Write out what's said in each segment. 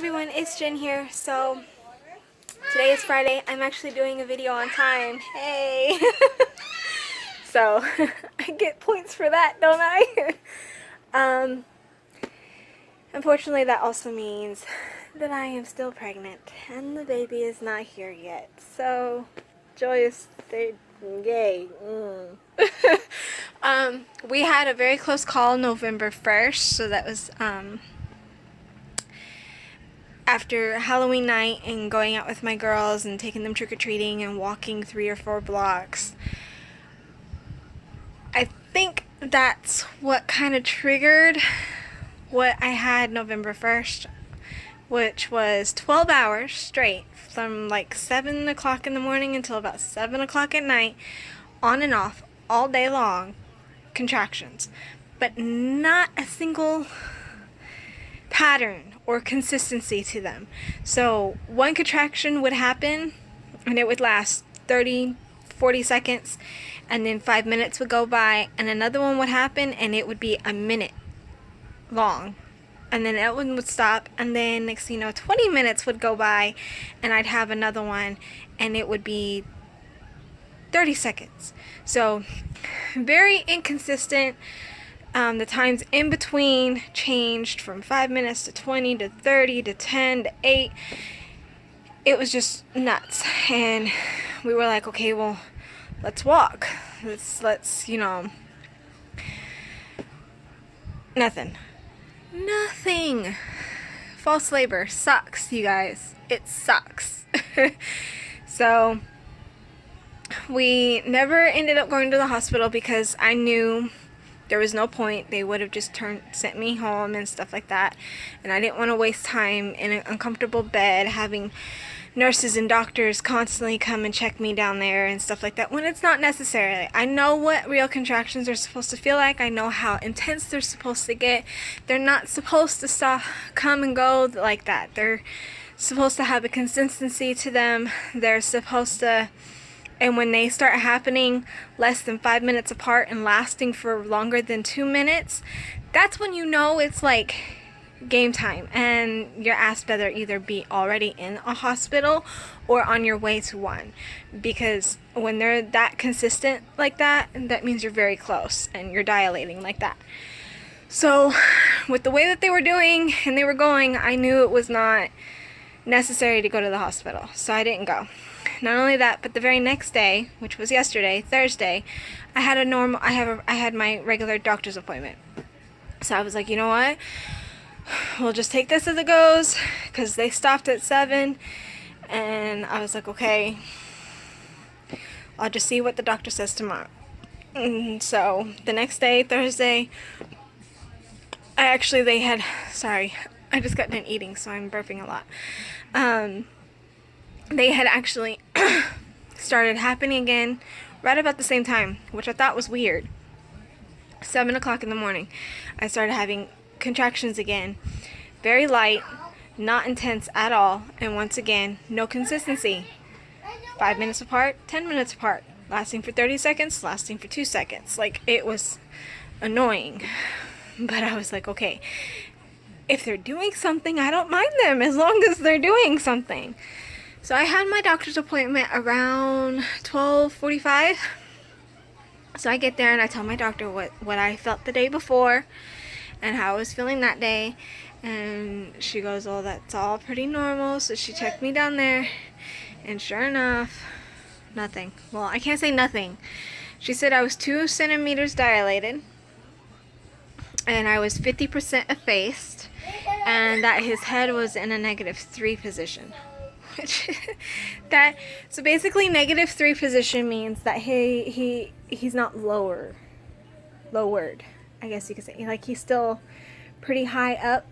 everyone, it's Jen here. So today is Friday. I'm actually doing a video on time. Hey! So I get points for that, don't I? Unfortunately, that also means that I am still pregnant and the baby is not here yet. So joyous day, yay. We had a very close call November 1st, so that was after Halloween night and going out with my girls and taking them trick-or-treating and walking 3 or 4 blocks. I think that's what kind of triggered what I had November 1st, which was 12 hours straight from like 7 o'clock in the morning until about 7 o'clock at night, on and off, all day long, contractions. But not a single pattern or consistency to them. So one contraction would happen and it would last 30-40 seconds, and then 5 minutes would go by, and another one would happen and it would be a minute long, and then that one would stop, and then next thing you know 20 minutes would go by and I'd have another one and it would be 30 seconds. So very inconsistent. The times in between changed from 5 minutes to 20 to 30 to 10 to 8. It was just nuts. And we were like, okay, well, let's walk. Let's, nothing. Nothing. False labor sucks, you guys. It sucks. So we never ended up going to the hospital because I knew there was no point. They would have just sent me home and stuff like that. And I didn't want to waste time in an uncomfortable bed having nurses and doctors constantly come and check me down there and stuff like that when it's not necessary. I know what real contractions are supposed to feel like. I know how intense they're supposed to get. They're not supposed to stop, come and go like that. They're supposed to have a consistency to them. They're supposed to... And when they start happening less than 5 minutes apart and lasting for longer than 2 minutes, that's when you know it's like game time and your ass better either be already in a hospital or on your way to one. Because when they're that consistent like that, that means you're very close and you're dilating like that. So with the way that they were doing and they were going, I knew it was not necessary to go to the hospital. So I didn't go. Not only that, but the very next day, which was yesterday, Thursday, I had my regular doctor's appointment. So I was like, you know what? We'll just take this as it goes, because they stopped at 7, and I was like, okay, I'll just see what the doctor says tomorrow. And so the next day, Thursday, sorry, I just got done eating, so I'm burping a lot. They had actually started happening again right about the same time, which I thought was weird. 7 o'clock in the morning, I started having contractions again. Very light, not intense at all, and once again, no consistency. 5 minutes apart, 10 minutes apart, lasting for 30 seconds, lasting for 2 seconds. Like, it was annoying. But I was like, okay, if they're doing something, I don't mind them as long as they're doing something. So I had my doctor's appointment around 12:45. So I get there and I tell my doctor what I felt the day before and how I was feeling that day. And she goes, oh, that's all pretty normal. So she checked me down there, and sure enough, nothing. Well, I can't say nothing. She said I was 2 centimeters dilated and I was 50% effaced, and that his head was in a -3 position. So basically -3 position means that he's not lowered, I guess you could say. Like, he's still pretty high up.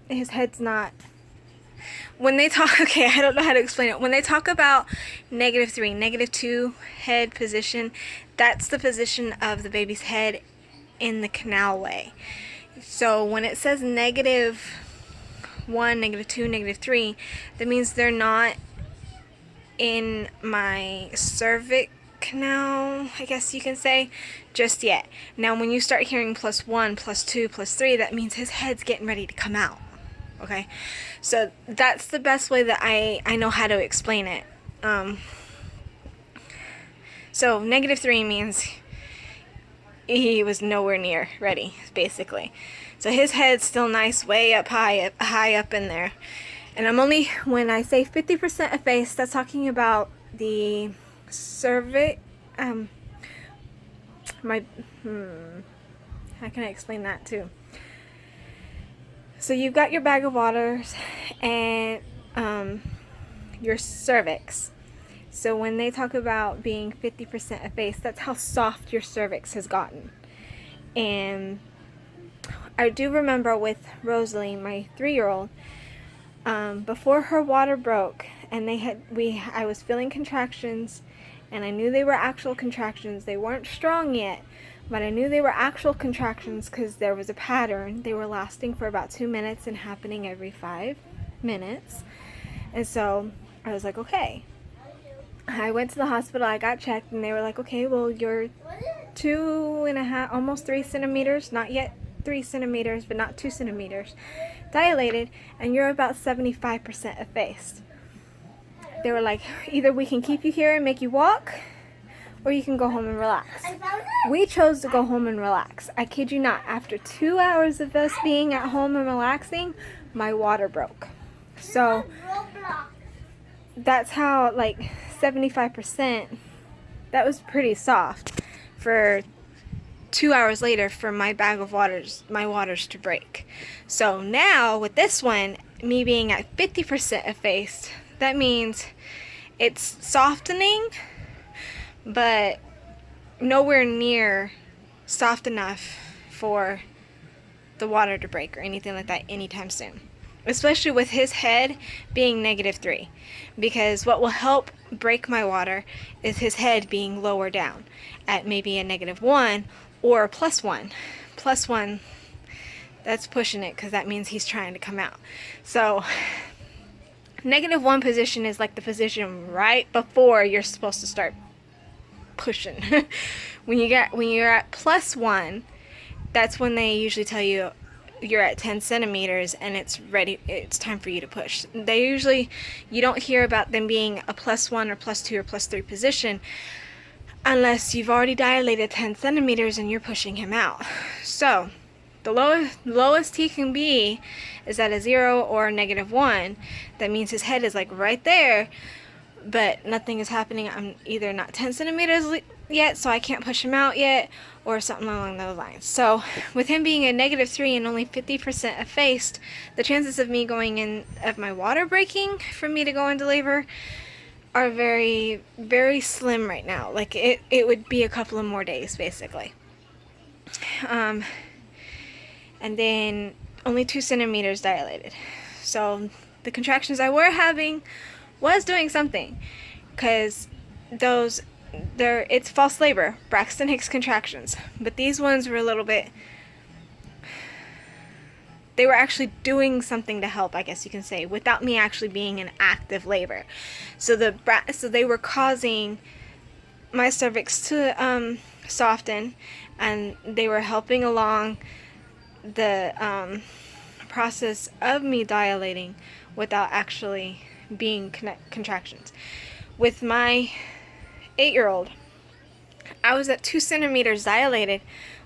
His head's not, when they talk, okay, I don't know how to explain it. When they talk about -3, -2 head position, that's the position of the baby's head in the canal way. So when it says -1, -2, -3, that means they're not in my cervix canal, I guess you can say, just yet. Now when you start hearing +1, +2, +3, that means his head's getting ready to come out. okay? So that's the best way that I know how to explain it. So -3 means he was nowhere near ready, basically. So his head's still nice, way up high up in there. And I'm only, when I say 50% effaced, that's talking about the cervix, how can I explain that too? So you've got your bag of waters and your cervix. So when they talk about being 50% effaced, that's how soft your cervix has gotten. And I do remember with Rosalie, my 3-year-old, before her water broke, and I was feeling contractions, and I knew they were actual contractions. They weren't strong yet, but I knew they were actual contractions because there was a pattern. They were lasting for about 2 minutes and happening every 5 minutes. And so I was like, okay. I went to the hospital, I got checked, and they were like, okay, well, you're 2.5, almost 3 centimeters, not yet 3 centimeters, but not 2 centimeters dilated, and you're about 75% effaced. They were like, either we can keep you here and make you walk, or you can go home and relax. We chose to go home and relax. I kid you not, after 2 hours of us being at home and relaxing, my water broke. So that's how, like, 75%, that was pretty soft for 2 hours later for my bag of waters, my waters to break. So now with this one, me being at 50% effaced, that means it's softening, but nowhere near soft enough for the water to break or anything like that anytime soon. Especially with his head being -3, because what will help break my water is his head being lower down at maybe a -1 or a +1. +1, that's pushing it because that means he's trying to come out. So -1 position is like the position right before you're supposed to start pushing. when you're at +1, that's when they usually tell you you're at 10 centimeters and it's time for you to push. You don't hear about them being a +1 or +2 or +3 position unless you've already dilated 10 centimeters and you're pushing him out. So the lowest he can be is at a 0 or a -1. That means his head is like right there, but nothing is happening. I'm either not 10 centimeters yet, so I can't push him out yet, or something along those lines. So with him being a -3 and only 50% effaced, the chances of me going in, of my water breaking for me to go into labor are very, very slim right now. Like it would be a couple of more days basically. And then only 2 centimeters dilated. So the contractions I were having was doing something, because it's false labor, Braxton Hicks contractions, but these ones were a little bit, they were actually doing something to help, I guess you can say, without me actually being in active labor. So they were causing my cervix to soften, and they were helping along the process of me dilating without actually being contractions. With my 8-year-old, I was at 2 centimeters dilated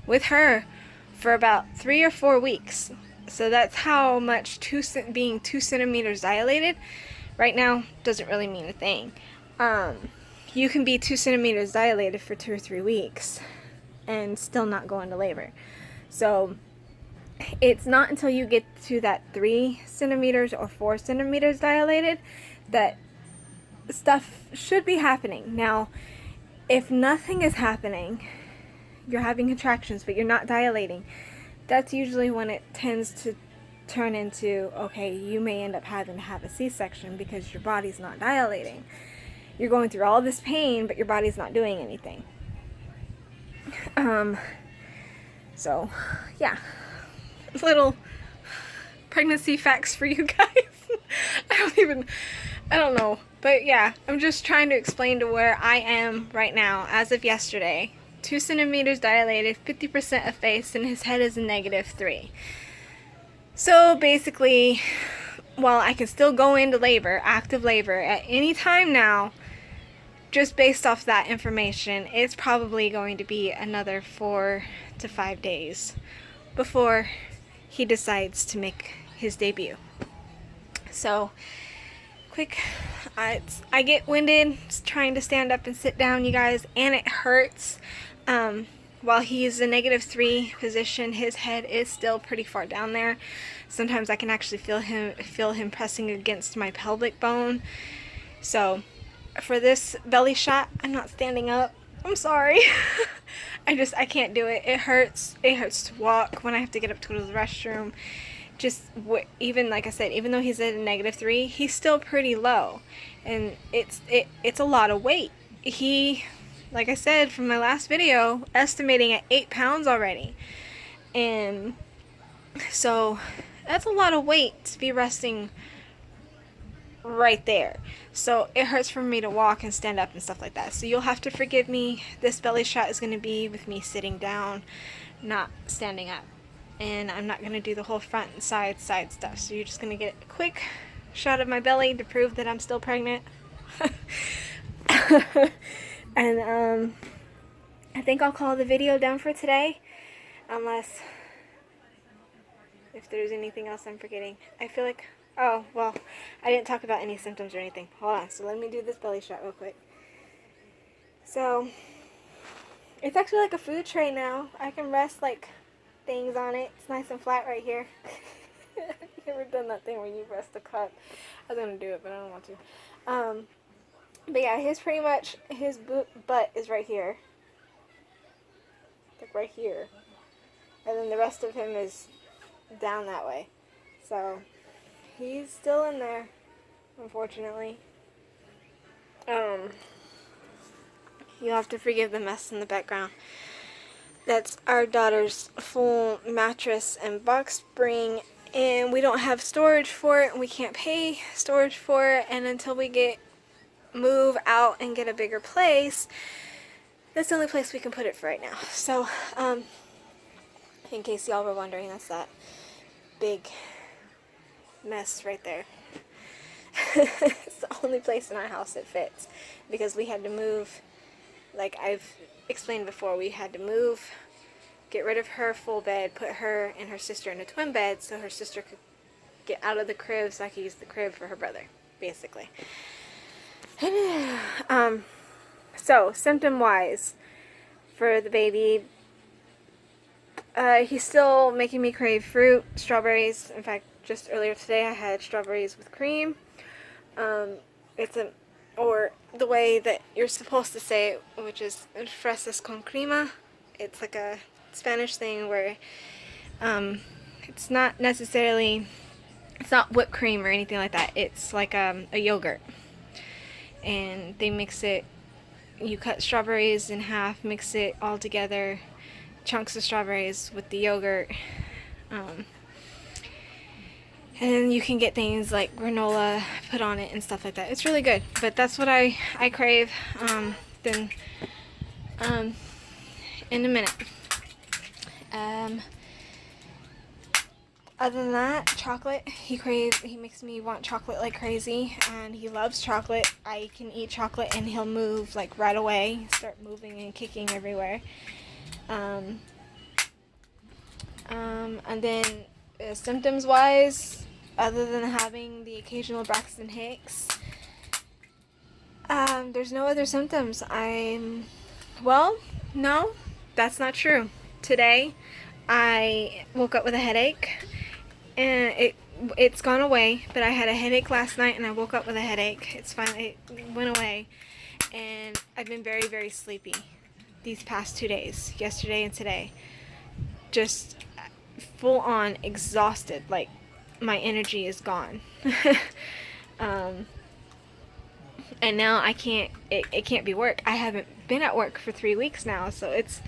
with her for about 3 or 4 weeks. So that's how much being 2 centimeters dilated right now doesn't really mean a thing. You can be 2 centimeters dilated for 2 or 3 weeks and still not go into labor. So it's not until you get to that 3 centimeters or 4 centimeters dilated that stuff should be happening. Now, if nothing is happening, you're having contractions but you're not dilating, that's usually when it tends to turn into, okay, you may end up having to have a C-section because your body's not dilating. You're going through all this pain, but your body's not doing anything. So, yeah. Little pregnancy facts for you guys. I don't know. But yeah, I'm just trying to explain to where I am right now as of yesterday. 2 centimeters dilated, 50% effaced, and his head is a -3. So basically, while I can still go into labor, active labor, at any time now, just based off that information, it's probably going to be another 4 to 5 days before he decides to make his debut. So, quick, I get winded trying to stand up and sit down, you guys, and it hurts. While he's a -3 position, his head is still pretty far down there. Sometimes I can actually feel him pressing against my pelvic bone. So for this belly shot, I'm not standing up. I'm sorry. I can't do it. It hurts. It hurts to walk when I have to get up to go to the restroom. Even like I said, even though he's at a -3, he's still pretty low, and it's a lot of weight. He, like I said from my last video, estimating at 8 pounds already, and so that's a lot of weight to be resting right there. So it hurts for me to walk and stand up and stuff like that. So you'll have to forgive me. This belly shot is going to be with me sitting down, not standing up. And I'm not going to do the whole front and side stuff. So you're just going to get a quick shot of my belly to prove that I'm still pregnant. And I think I'll call the video down for today, unless if there's anything else I'm forgetting. I feel like, oh, well, I didn't talk about any symptoms or anything. Hold on, so let me do this belly shot real quick. So, it's actually like a food tray now. I can rest like things on it. It's nice and flat right here. I've never done that thing where you rest a cup. I was gonna do it, but I don't want to. But yeah, his butt is right here. Like right here. And then the rest of him is down that way. So he's still in there, unfortunately. You'll have to forgive the mess in the background. That's our daughter's full mattress and box spring, and we don't have storage for it, and we can't pay storage for it, and until we move out and get a bigger place, that's the only place we can put it for right now. So, in case y'all were wondering, that's that big mess right there. It's the only place in our house that fits, because we had to move, like I've explained before, we had to move, get rid of her full bed, put her and her sister in a twin bed so her sister could get out of the crib so I could use the crib for her brother, basically. So, symptom-wise, for the baby, he's still making me crave fruit, strawberries. In fact, just earlier today I had strawberries with cream. Or the way that you're supposed to say it, which is fresas con crema. It's like a Spanish thing where it's not whipped cream or anything like that. It's like a yogurt. And they mix it, you cut strawberries in half, mix it all together, chunks of strawberries with the yogurt. And you can get things like granola put on it and stuff like that. It's really good. But that's what I crave. In a minute. Other than that, chocolate. He makes me want chocolate like crazy, and he loves chocolate. I can eat chocolate and he'll move like right away, start moving and kicking everywhere. And then symptoms wise, other than having the occasional Braxton Hicks, there's no other symptoms. Well, no, that's not true. Today, I woke up with a headache, and it's gone away, but I had a headache last night, and I woke up with a headache. It went away, and I've been very, very sleepy these past 2 days, yesterday and today. Just full on exhausted, like my energy is gone. And now it can't be work. I haven't been at work for 3 weeks now, so it's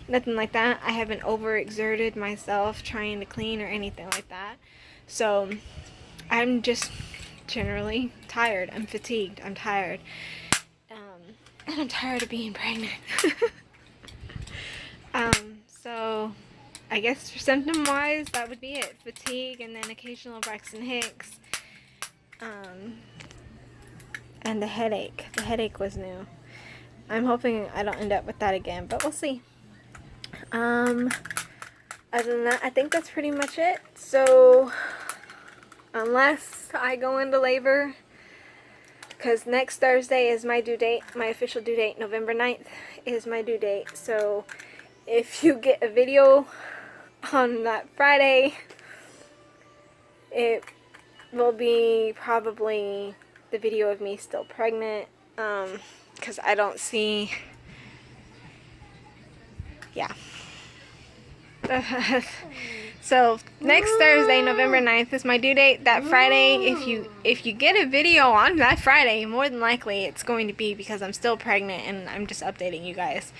nothing like that. I haven't overexerted myself trying to clean or anything like that. So I'm just generally tired. I'm fatigued. I'm tired. And I'm tired of being pregnant. So I guess for symptom-wise, that would be it. Fatigue and then occasional Braxton Hicks. And the headache. The headache was new. I'm hoping I don't end up with that again, but we'll see. Other than that, I think that's pretty much it. So, unless I go into labor, because next Thursday is my due date, my official due date, November 9th is my due date. So, if you get a video on that Friday, it will be probably the video of me still pregnant, because I don't see, yeah. So next Thursday, November 9th is my due date. That Friday, if you get a video on that Friday, more than likely it's going to be because I'm still pregnant and I'm just updating you guys.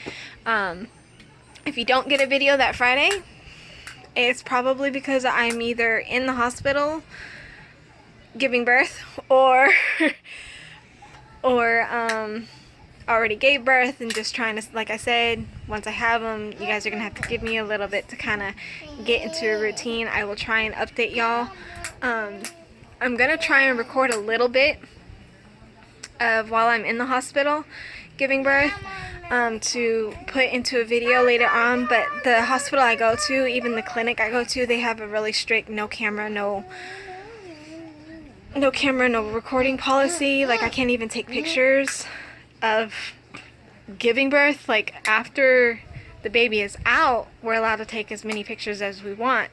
If you don't get a video that Friday, it's probably because I'm either in the hospital giving birth or already gave birth and just trying to, like I said, once I have them, you guys are going to have to give me a little bit to kind of get into a routine. I will try and update y'all. I'm going to try and record a little bit of while I'm in the hospital giving birth to put into a video later on, but the hospital I go to, even the clinic I go to, they have a really strict no camera, no recording policy. Like, I can't even take pictures of giving birth. Like, after the baby is out, we're allowed to take as many pictures as we want,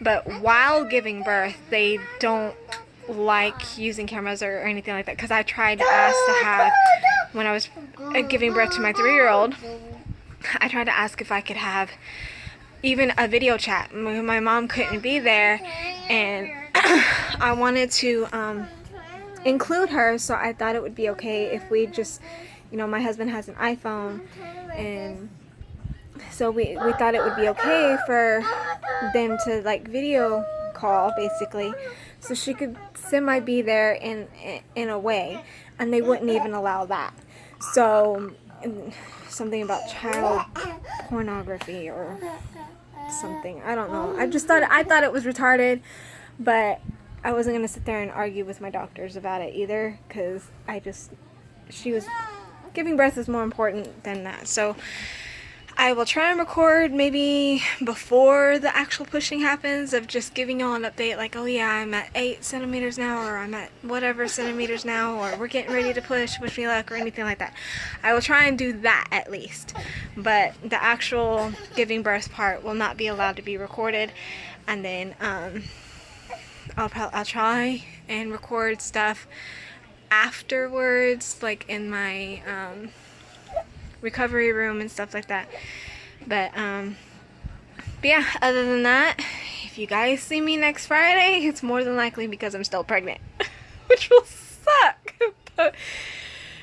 but while giving birth, they don't like using cameras or anything like that, because I tried to ask to have, when I was giving birth to my 3-year-old, I tried to ask if I could have even a video chat. My mom couldn't be there, and I wanted to include her, so I thought it would be okay if we just, my husband has an iPhone, and so we thought it would be okay for them to like video call basically, so she could semi be there in a way, and they wouldn't even allow that. So something about child pornography or something, I don't know. I thought it was retarded, but I wasn't going to sit there and argue with my doctors about it either, because giving birth is more important than that. So I will try and record maybe before the actual pushing happens, of just giving y'all an update, like, oh yeah, I'm at 8 centimeters now, or I'm at whatever centimeters now, or we're getting ready to push, wish me luck, or anything like that. I will try and do that at least, but the actual giving birth part will not be allowed to be recorded. And then I'll try and record stuff afterwards, like in my recovery room and stuff like that. But yeah, other than that, if you guys see me next Friday, it's more than likely because I'm still pregnant, which will suck. But,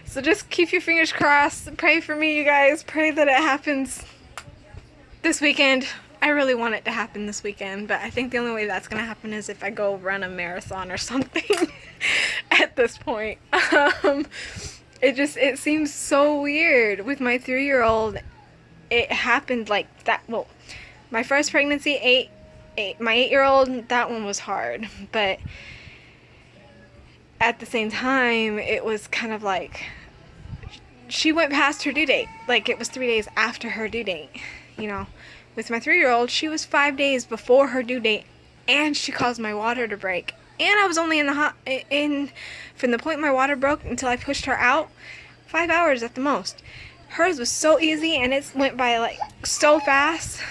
so just keep your fingers crossed. Pray for me, you guys. Pray that it happens this weekend. I really want it to happen this weekend, but I think the only way that's going to happen is if I go run a marathon or something at this point. It seems so weird with my 3-year-old. It happened like that. Well, my first pregnancy, my 8-year-old, that one was hard, but at the same time, it was kind of like she went past her due date. Like, it was 3 days after her due date, With my 3-year-old, she was 5 days before her due date, and she caused my water to break. And I was only from the point my water broke until I pushed her out, 5 hours at the most. Hers was so easy, and it went by like so fast.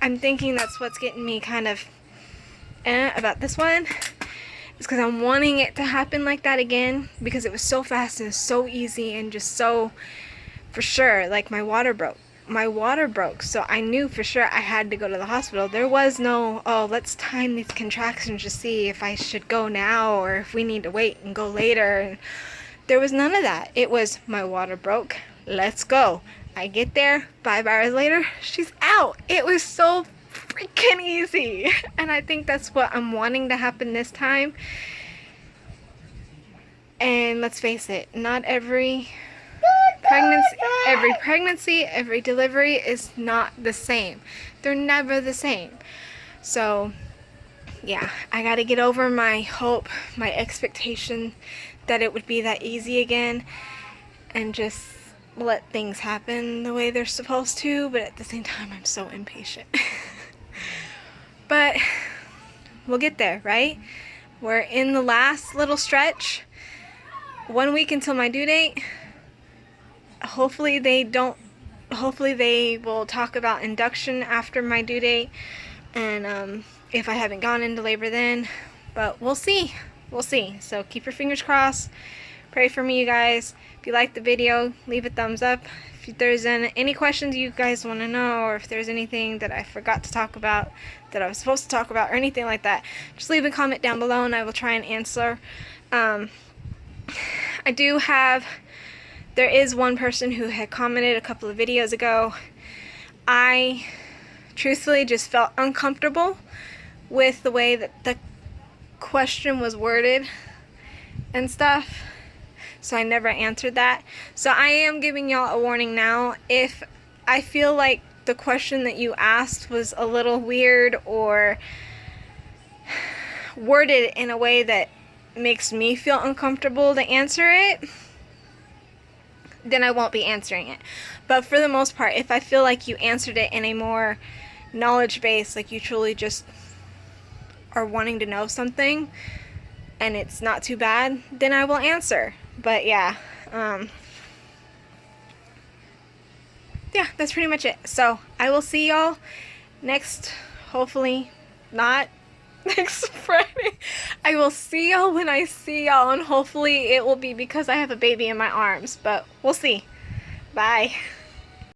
I'm thinking that's what's getting me kind of about this one. It's because I'm wanting it to happen like that again, because it was so fast and so easy, and just so, for sure, like my water broke, so I knew for sure I had to go to the hospital. There was no, oh, let's time these contractions to see if I should go now or if we need to wait and go later. And there was none of that. It was, my water broke, let's go. I get there, 5 hours later, she's out. It was so freaking easy. And I think that's what I'm wanting to happen this time. And let's face it, not every pregnancy, every delivery is not the same. They're never the same. So yeah, I gotta get over my hope, my expectation that it would be that easy again, and just let things happen the way they're supposed to. But at the same time, I'm so impatient. But we'll get there, right? We're in the last little stretch. 1 week until my due date. Hopefully they will talk about induction after my due date, and if I haven't gone into labor then. But we'll see. So keep your fingers crossed. Pray for me, you guys. If you liked the video, leave a thumbs up. If there's any questions you guys want to know, or if there's anything that I forgot to talk about that I was supposed to talk about, or anything like that, just leave a comment down below and I will try and answer. There is one person who had commented a couple of videos ago. I truthfully just felt uncomfortable with the way that the question was worded and stuff, so I never answered that. So I am giving y'all a warning now. If I feel like the question that you asked was a little weird or worded in a way that makes me feel uncomfortable to answer it, then I won't be answering it. But for the most part, if I feel like you answered it in a more knowledge-based, like you truly just are wanting to know something and it's not too bad, then I will answer. But yeah, yeah, that's pretty much it. So I will see y'all next, hopefully not next Friday. I will see y'all when I see y'all, and hopefully it will be because I have a baby in my arms, but we'll see. Bye.